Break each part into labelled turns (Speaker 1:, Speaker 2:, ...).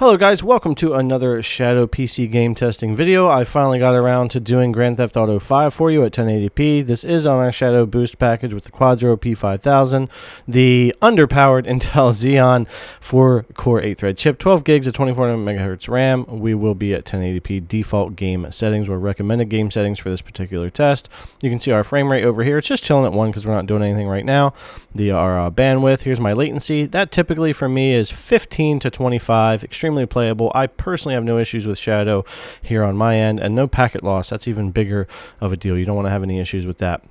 Speaker 1: Hello guys, welcome to another Shadow PC game testing video. I finally got around to doing Grand Theft Auto 5 for you at 1080p. This is on our Shadow Boost package with the Quadro P5000, the underpowered Intel Xeon 4-core 8-thread chip, 12 gigs of 2400 MHz RAM. We will be at 1080p default game settings or recommended game settings for this particular test. You can see our frame rate over here. It's just chilling at 1 because we're not doing anything right now. Our bandwidth, here's my latency. That typically for me is 15 to 25, extremely playable. I personally have no issues with Shadow here on my end, and no packet loss. That's even bigger of a deal. You don't want to have any issues with that.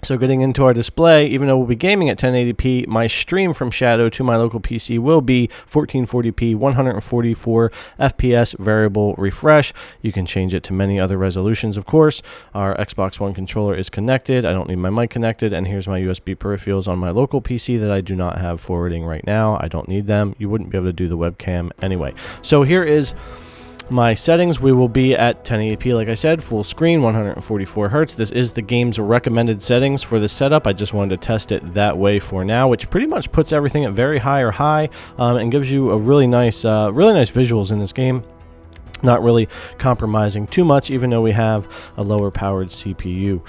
Speaker 1: So getting into our display, even though we'll be gaming at 1080p, my stream from Shadow to my local PC will be 1440p, 144 FPS variable refresh. You can change it to many other resolutions, of course. Our Xbox One controller is connected. I don't need my mic connected. And here's my USB peripherals on my local PC that I do not have forwarding right now. I don't need them. You wouldn't be able to do the webcam anyway. So here is my settings. We will be at 1080p, like I said, full screen, 144 Hz. This is the game's recommended settings for this setup. I just wanted to test it that way for now, which pretty much puts everything at very high or high, and gives you a really nice visuals in this game. Not really compromising too much, even though we have a lower powered CPU.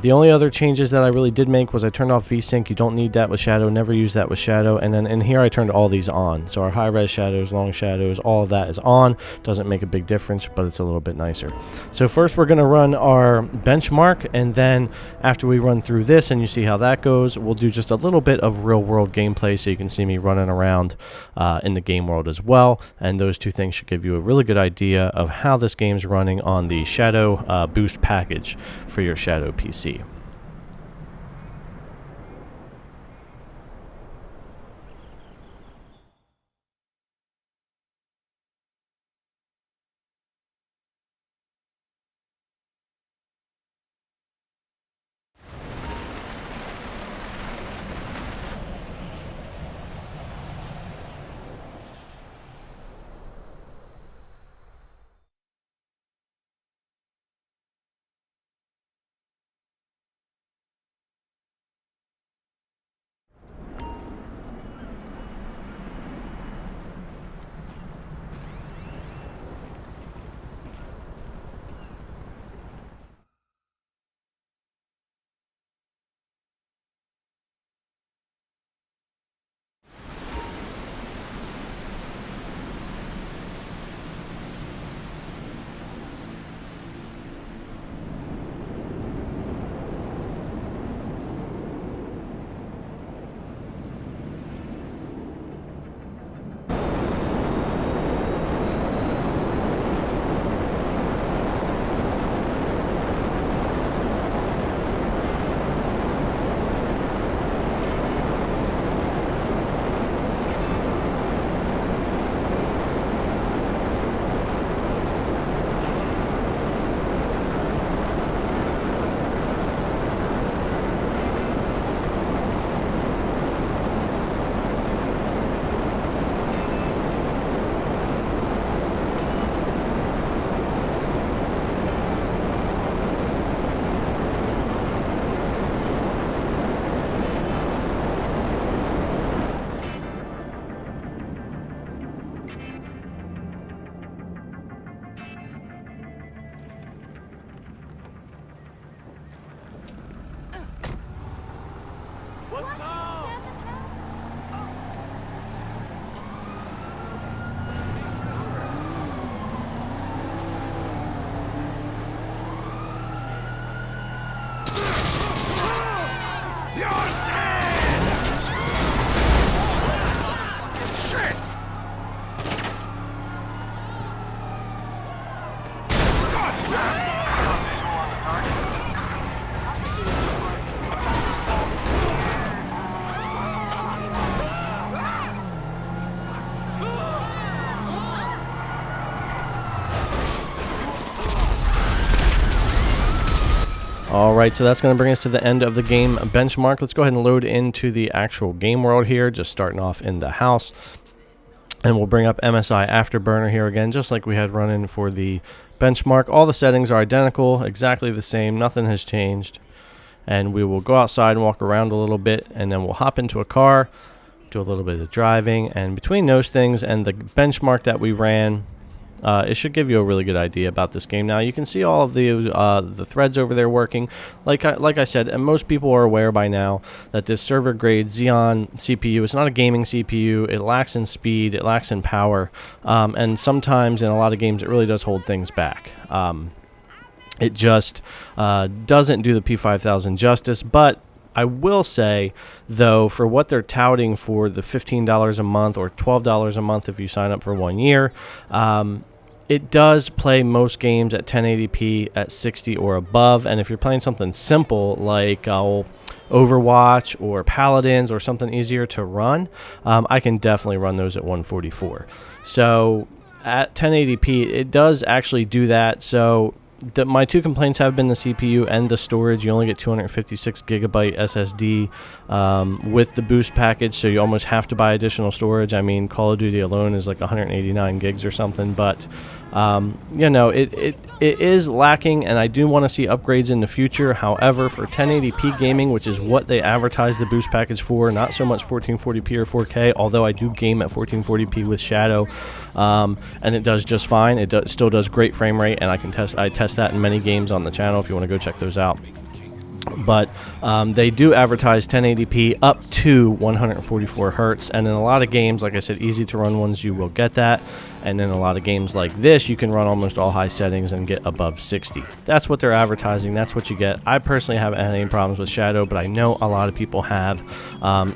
Speaker 1: The only other changes that I really did make was I turned off VSync. You don't need that with Shadow. Never use that with Shadow. And then in here I turned all these on. So our high res shadows, long shadows, all of that is on. Doesn't make a big difference, but it's a little bit nicer. So first we're going to run our benchmark, and then after we run through this and you see how that goes, we'll do just a little bit of real world gameplay so you can see me running around in the game world as well. And those two things should give you a really good idea of how this game's running on the Shadow Boost package for your Shadow PC. Alright, so that's going to bring us to the end of the game benchmark. Let's go ahead and load into the actual game world here, just starting off in the house. And we'll bring up MSI Afterburner here again, just like we had running for the benchmark. All the settings are identical, exactly the same, nothing has changed. And we will go outside and walk around a little bit, and then we'll hop into a car, do a little bit of driving, and between those things and the benchmark that we ran, it should give you a really good idea about this game. Now you can see all of the threads over there working. Like I said, and most people are aware by now that this server grade Xeon CPU is not a gaming CPU. It lacks in speed, it lacks in power, and sometimes in a lot of games it really does hold things back. It just doesn't do the P5000 justice. But I will say, though, for what they're touting for the $15 a month or $12 a month if you sign up for 1 year, it does play most games at 1080p at 60 or above. And if you're playing something simple like Overwatch or Paladins or something easier to run, I can definitely run those at 144. So at 1080p, it does actually do that. So my two complaints have been the CPU and the storage. You only get 256 gigabyte SSD with the boost package, so you almost have to buy additional storage. I mean, Call of Duty alone is like 189 gigs or something, but you know, it is lacking, and I do want to see upgrades in the future. However, for 1080p gaming, which is what they advertise the boost package for, not so much 1440p or 4K, although I do game at 1440p with Shadow, and it does just fine. It still does great frame rate, and I test that in many games on the channel if you want to go check those out. But they do advertise 1080p up to 144 hertz, and in a lot of games, like I said, easy to run ones, you will get that. And in a lot of games like this, you can run almost all high settings and get above 60. That's what they're advertising. That's what you get. I personally haven't had any problems with Shadow, but I know a lot of people have.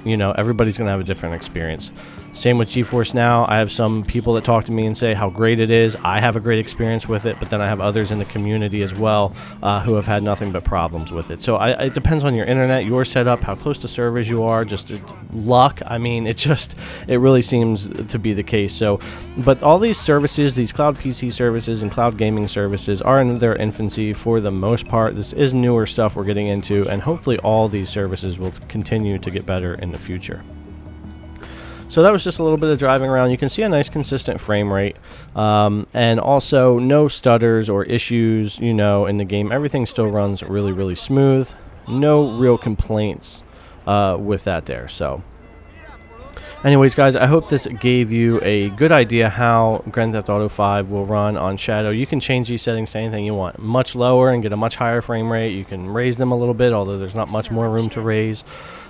Speaker 1: You know, everybody's going to have a different experience. Same with GeForce Now. I have some people that talk to me and say how great it is. I have a great experience with it, but then I have others in the community as well who have had nothing but problems with it. So it depends on your internet, your setup, how close to servers you are, just luck. I mean, it really seems to be the case. So, but all these services, these cloud PC services and cloud gaming services, are in their infancy for the most part. This is newer stuff we're getting into, and hopefully all these services will continue to get better in the future. So that was just a little bit of driving around. You can see a nice consistent frame rate, and also no stutters or issues, you know, in the game. Everything still runs really, really smooth. No real complaints with that there. So anyways, guys, I hope this gave you a good idea how Grand Theft Auto 5 will run on Shadow. You can change these settings to anything you want. Much lower and get a much higher frame rate. You can raise them a little bit, although there's not much more room to raise.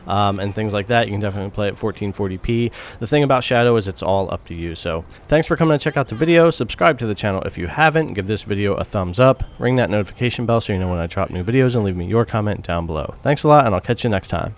Speaker 1: And things like that. You can definitely play at 1440p. The thing about Shadow is it's all up to you. So thanks for coming to check out the video. Subscribe to the channel if you haven't. Give this video a thumbs up. Ring that notification bell so you know when I drop new videos, and leave me your comment down below. Thanks a lot, and I'll catch you next time.